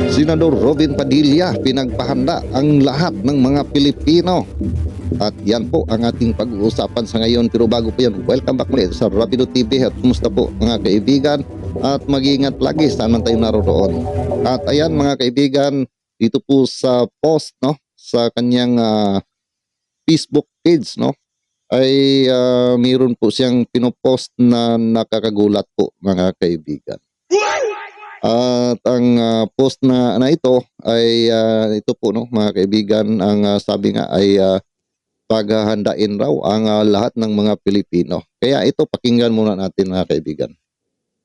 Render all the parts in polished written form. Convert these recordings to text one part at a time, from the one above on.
Senador Robin Padilla, pinagpahanda ang lahat ng mga Pilipino. At yan po ang ating pag-uusapan sa ngayon. Pero bago po yan, welcome back ulit sa Rapido TV. At kumusta po mga kaibigan? At mag-iingat lagi saan man tayo naroon. At ayan mga kaibigan, dito po sa post, no, sa kanyang Facebook page, no, ay mayroon po siyang pinopost na nakakagulat po mga kaibigan. At ang post na ito ay ito po, no, mga kaibigan, ang sabi nga ay paghahandain raw ang lahat ng mga Pilipino. Kaya ito, pakinggan muna natin mga kaibigan.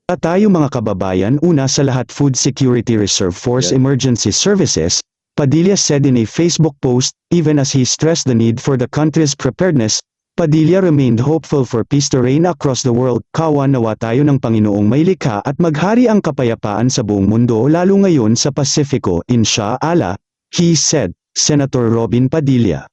Tayo mga kababayan, una sa lahat, Food Security Reserve Force Emergency Services, Padilla said in a Facebook post, even as he stressed the need for the country's preparedness, Padilla remained hopeful for peace to reign across the world. Kawan nawa tayo ng Panginoong may likha at maghari ang kapayapaan sa buong mundo lalo ngayon sa Pasifiko, Inshallah, he said, Senator Robin Padilla.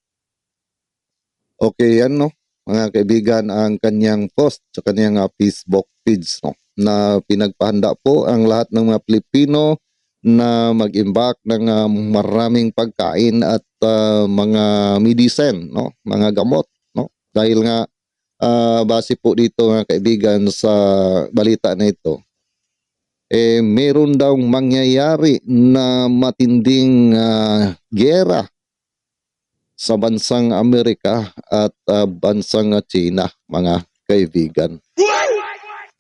Okay, yan, no, mga kaibigan, ang kanyang post sa kanyang Facebook page, no, na pinagpahanda po ang lahat ng mga Pilipino na mag-imbak ng maraming pagkain at mga medicine, no, mga gamot, no, dahil nga base po dito mga kaibigan sa balita na ito, meron daw mangyayari na matinding giyera sa bansang Amerika at bansang China, mga kaibigan.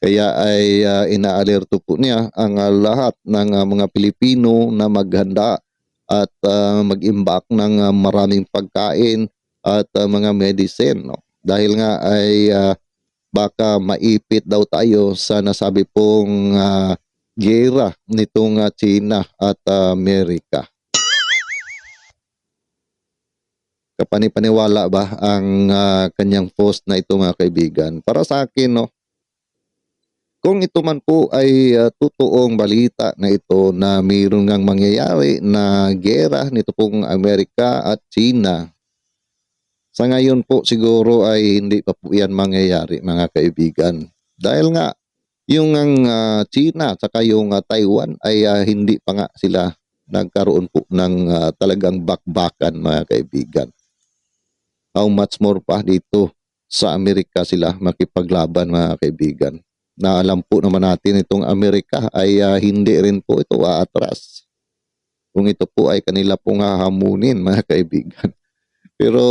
Kaya ay inaalerto po niya ang lahat ng mga Pilipino na maghanda at mag-imbak ng maraming pagkain at mga medicine, no? Dahil nga ay baka maipit daw tayo sa nasabi pong giyera nitong China at Amerika. Kapanipaniwala ba ang kanyang post na ito mga kaibigan? Para sa akin, no, kung ito man po ay totoong balita na ito na mayroon ngang mangyayari na giyera nito pong Amerika at China, sa ngayon po siguro ay hindi pa po yan mangyayari mga kaibigan. Dahil nga yung China at saka yung Taiwan ay hindi pa nga sila nagkaroon po ng talagang bakbakan mga kaibigan. How much more pa dito sa Amerika sila makipaglaban mga kaibigan. Na alam po naman natin itong Amerika ay hindi rin po ito aatras. Kung ito po ay kanila pong hahamunin mga kaibigan. Pero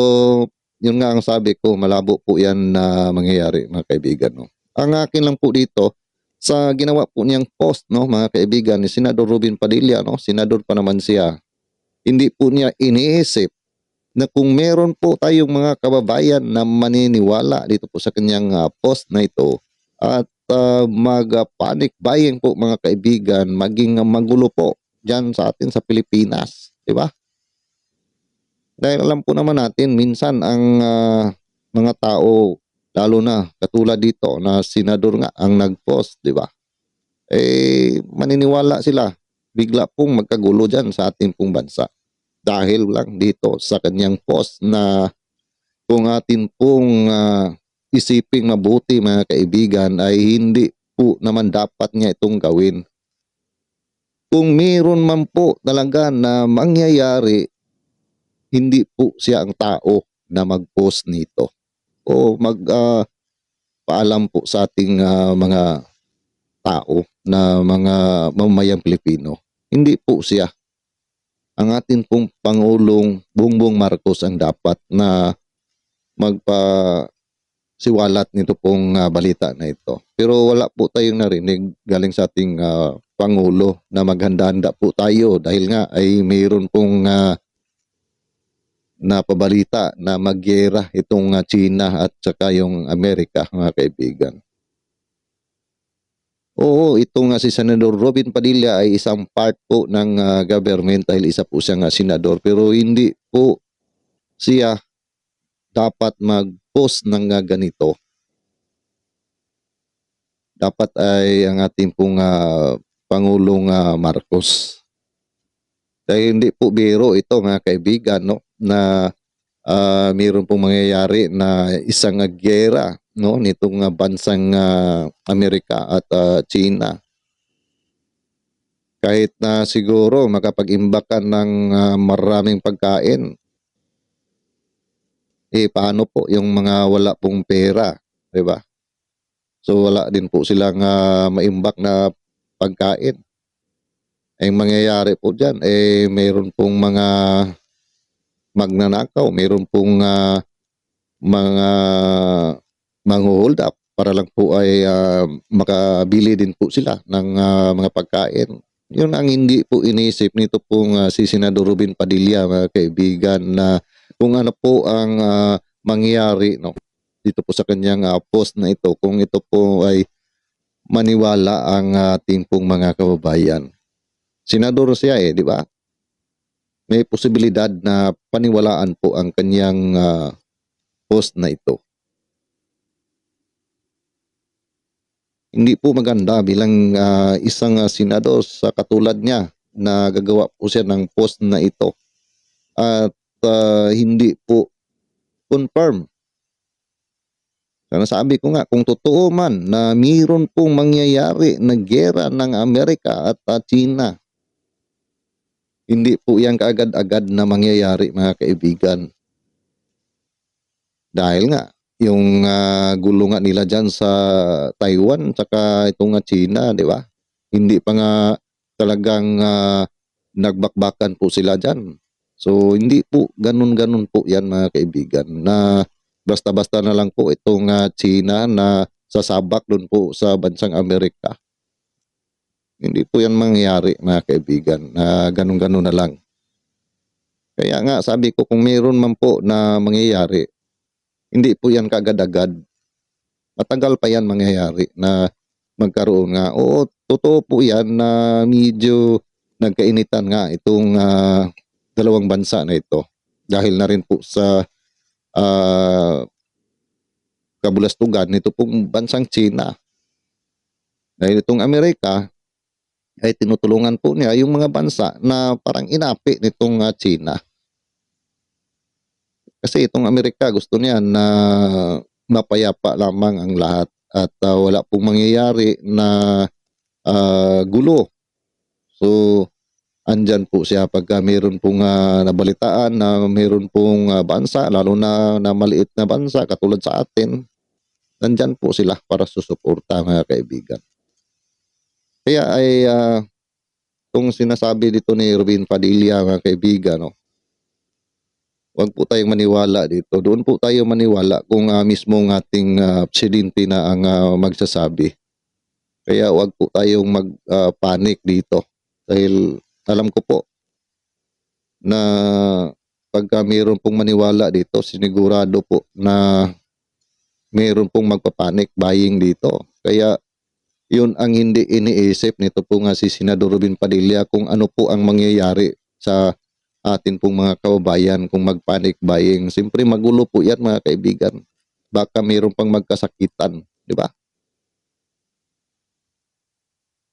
yun nga ang sabi ko, malabo po yan na mangyayari mga kaibigan. No? Ang akin lang po dito, sa ginawa po niyang post, no, mga kaibigan, ni Senador Robin Padilla, no, senador pa naman siya, hindi po niya iniisip na kung meron po tayong mga kababayan na maniniwala dito po sa kanyang post na ito at mag-panic buying po mga kaibigan, maging magulo po dyan sa atin sa Pilipinas, di ba? Dahil alam po naman natin minsan ang mga tao, lalo na katulad dito na senador nga ang nag-post, di ba? Maniniwala sila, bigla pong magkagulo dyan sa ating pong bansa. Dahil lang dito sa kanyang post na kung atin pong isiping mabuti mga kaibigan ay hindi po naman dapat niya itong gawin. Kung meron man po talaga na mangyayari, hindi po siya ang tao na mag-post nito o paalam po sa ating mga tao na mga mamamayang Pilipino. Hindi po siya. Ang atin pong Pangulong Bongbong Marcos ang dapat na magpasiwalat nito pong balita na ito. Pero wala po tayong narinig galing sa ating Pangulo na maghanda-handa po tayo dahil nga ay mayroon pong napabalita na magyera itong China at saka yung Amerika mga kaibigan. Oo, itong si Senador Robin Padilla ay isang part po ng government dahil isa po siyang senador. Pero hindi po siya dapat mag-post ng ganito. Dapat ay ang ating pong Pangulong Marcos. Dahil hindi po biro ito mga kaibigan, no, na mayroon pong mangyayari na isang giyera, no, nitong bansang Amerika at China. Kahit na siguro makapag-imbak ka ng maraming pagkain, paano po yung mga wala pong pera, 'di ba? So wala din po silang maimbak na pagkain. Ang mangyayari po diyan mayroon pong mga magnanakaw, mayroon pong mga mangho-hold up para lang po ay makabili din po sila ng mga pagkain. Yun ang hindi po inisip nito pong si Senador Robin Padilla, mga kaibigan, na kung ano po ang mangyayari, no, dito po sa kanyang post na ito, kung ito po ay maniwala ang ating pong mga kababayan. Senador siya di ba? May posibilidad na paniwalaan po ang kanyang post na ito. Hindi po maganda bilang isang senador sa katulad niya na gagawa po siya ng post na ito at hindi po confirm. Sana sabi ko nga, kung totoo man na mayroon pong mangyayari na giyera ng Amerika at China, hindi po yan kaagad-agad na mangyayari, mga kaibigan. Dahil nga, yung gulo nga nila dyan sa Taiwan tsaka itong China, di ba? Hindi pa nga talagang nagbakbakan po sila dyan. So, hindi po ganun-ganun po yan, mga kaibigan, na basta-basta na lang po itong China na sasabak doon po sa bansang Amerika. Hindi po yan mangyayari, mga kaibigan, na ganun-ganun na lang. Kaya nga, sabi ko, kung mayroon man po na mangyayari, hindi po yan kaagad-agad. Matagal pa yan mangyayari na magkaroon nga. Oo, totoo po yan na medyo nagkainitan nga itong dalawang bansa na ito. Dahil na rin po sa kabulastugan nito pong bansang China. Dahil itong Amerika ay tinutulungan po niya yung mga bansa na parang inapi nitong China. Kasi itong Amerika gusto niya na mapayapa lamang ang lahat at wala pong mangyayari na gulo. So, andyan po siya pagka mayroon pong nabalitaan na mayroon pong bansa, lalo na maliit na bansa katulad sa atin, nandyan po sila para susuporta, mga kaibigan. Kaya ay itong sinasabi dito ni Robin Padilla, mga kaibigan, no, huwag po tayong maniwala dito. Doon po tayo maniwala kung mismong ating presidente na ang magsasabi. Kaya huwag po tayong mag-panic dito. Dahil alam ko po na pagka mayroon pong maniwala dito, sinigurado po na mayroon pong magpapanik buying dito. Kaya yun ang hindi iniisip nito po nga si Senador Robin Padilla kung ano po ang mangyayari sa atin pong mga kababayan kung mag-panic buying. Siyempre magulo po yan, mga kaibigan. Baka mayroon pang magkasakitan, di ba?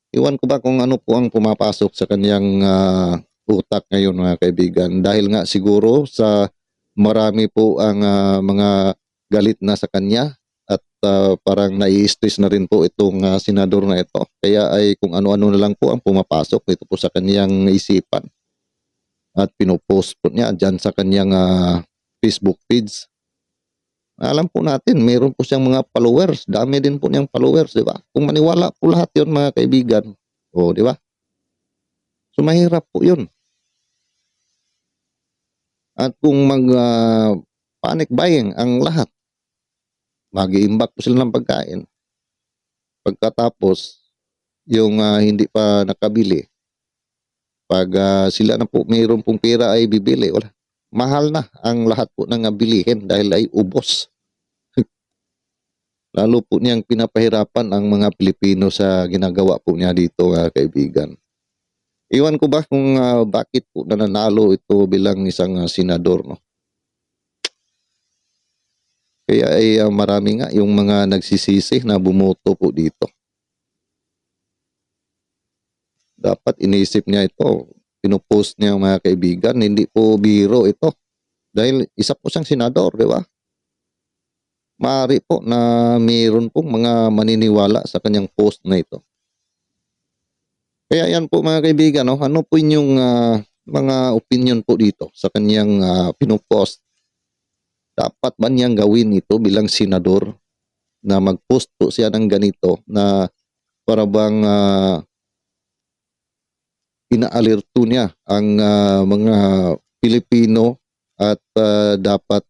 Iwan ko ba kung ano po ang pumapasok sa kanyang utak ngayon, mga kaibigan. Dahil nga siguro sa marami po ang mga galit na sa kanya at parang nai-stress na rin po itong senador na ito. Kaya ay kung ano-ano na lang po ang pumapasok dito po sa kanyang isipan. At pinopost po niya dyan sa kanyang Facebook page. Alam po natin, mayroon po siyang mga followers. Dami din po niyang followers, di ba? Kung maniwala po lahat yun, mga kaibigan. O, di ba? So, mahirap po yun. At kung panic buying ang lahat, mag-iimbak po sila ng pagkain. Pagkatapos, yung hindi pa nakabili, pag sila na po mayroon pong pera ay bibili, wala. Mahal na ang lahat po ng bilihin dahil ay ubos. Lalo po niyang pinapahirapan ang mga Pilipino sa ginagawa po niya dito, kaibigan. Iwan ko ba kung bakit po nananalo ito bilang isang senador, no? Kaya ay marami nga yung mga nagsisisi na bumoto po dito. Dapat inisip niya ito. Pinupost niya, mga kaibigan. Hindi po biro ito. Dahil isa po siyang senador, di ba? Maaari po na mayroon pong mga maniniwala sa kanyang post na ito. Kaya yan po mga kaibigan, no? Ano po inyong mga opinion po dito sa kanyang pinopost? Dapat ba niyang gawin ito bilang senador na mag-post po siya ng ganito na para bang inaalerto niya ang mga Pilipino at dapat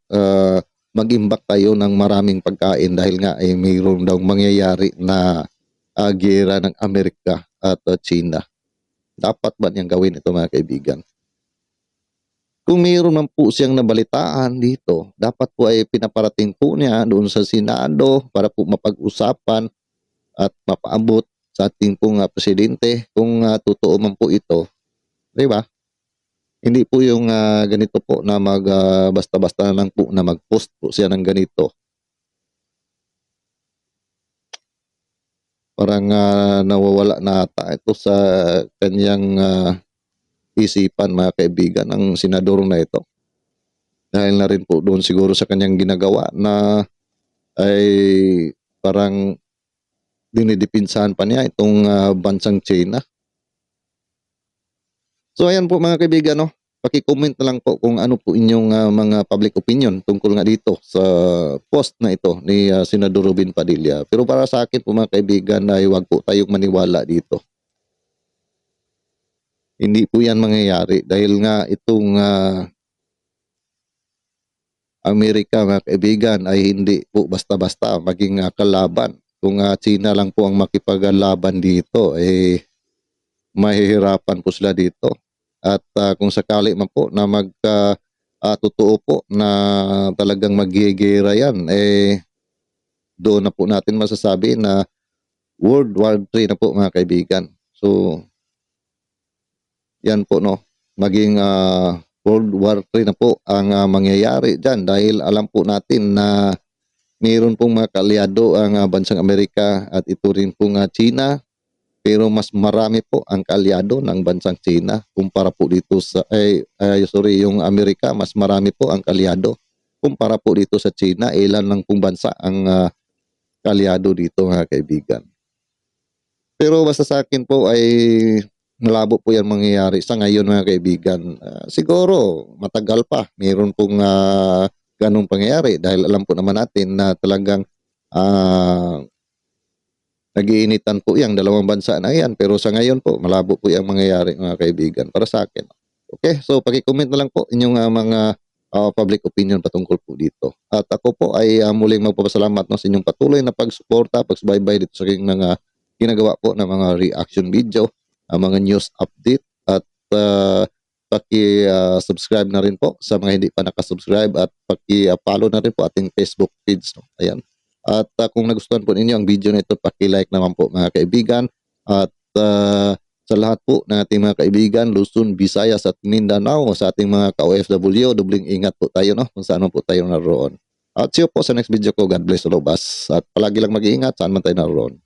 mag-imbak tayo ng maraming pagkain dahil nga ay mayroon daw mangyayari na giyera ng Amerika at China. Dapat ba niyang gawin ito mga kaibigan? Kung mayroon man po siyang nabalitaan dito, dapat po ay pinaparating po niya doon sa Senado para po mapag-usapan at mapaabot sa ating pong presidente kung totoo man po ito. Di ba? Hindi po yung ganito po na basta-basta na lang po na mag-post po siya ng ganito. Parang nawawala na ata ito sa kanyang isipan mga kaibigan ng senador na ito. Dahil na rin po doon siguro sa kanyang ginagawa na ay parang dinidipinsahan pa niya itong bansang China. So ayan po mga kaibigan, no? Paki-comment na lang po kung ano po inyong mga public opinion tungkol nga dito sa post na ito ni Senador Robin Padilla. Pero para sa akin po mga kaibigan ay huwag po tayong maniwala dito. Hindi po yan mangyayari dahil nga itong Amerika mga kaibigan ay hindi po basta-basta maging kalaban. Kung China lang po ang makipaglaban dito, eh mahihirapan po sila dito. At kung sakali man po na totoo po na talagang magigera yan, eh doon na po natin masasabi na World War III na po mga kaibigan. So, yan po no, maging World War III na po ang mangyayari dyan dahil alam po natin na mayroon pong mga kalyado ang bansang Amerika at ito rin pong China. Pero mas marami po ang kalyado ng bansang China kumpara po dito sa yung Amerika, mas marami po ang kalyado kumpara po dito sa China. Ilan lang pong bansa ang kalyado dito mga kaibigan. Pero basta sa akin po ay malabo po yan mangyayari sa ngayon mga kaibigan. Siguro matagal pa mayroon pong ganong pangyayari dahil alam po naman natin na talagang nag-iinitan po yung dalawang bansa na yan. Pero sa ngayon po, malabo po yung mangyayari mga kaibigan para sa akin. Okay, so paki-comment na lang po inyong mga public opinion patungkol po dito. At ako po ay muling magpapasalamat no, sa inyong patuloy na pagsuporta, pagsubaybay dito sa aking mga ginagawa po ng mga reaction video, mga news update at paki-subscribe na rin po sa mga hindi pa nakasubscribe at paki-follow na rin po ating Facebook page. No? Ayan. At kung nagustuhan po ninyo ang video na ito, paki-like naman po mga kaibigan. At sa lahat po ng ating mga kaibigan, Luzon, Visayas at Mindanao, sa ating mga ka-OFW, dubling ingat po tayo no, kung saan po tayo naroon. At see you po sa next video ko. God bless all of us. At palagi lang mag-iingat saan man tayo naroon.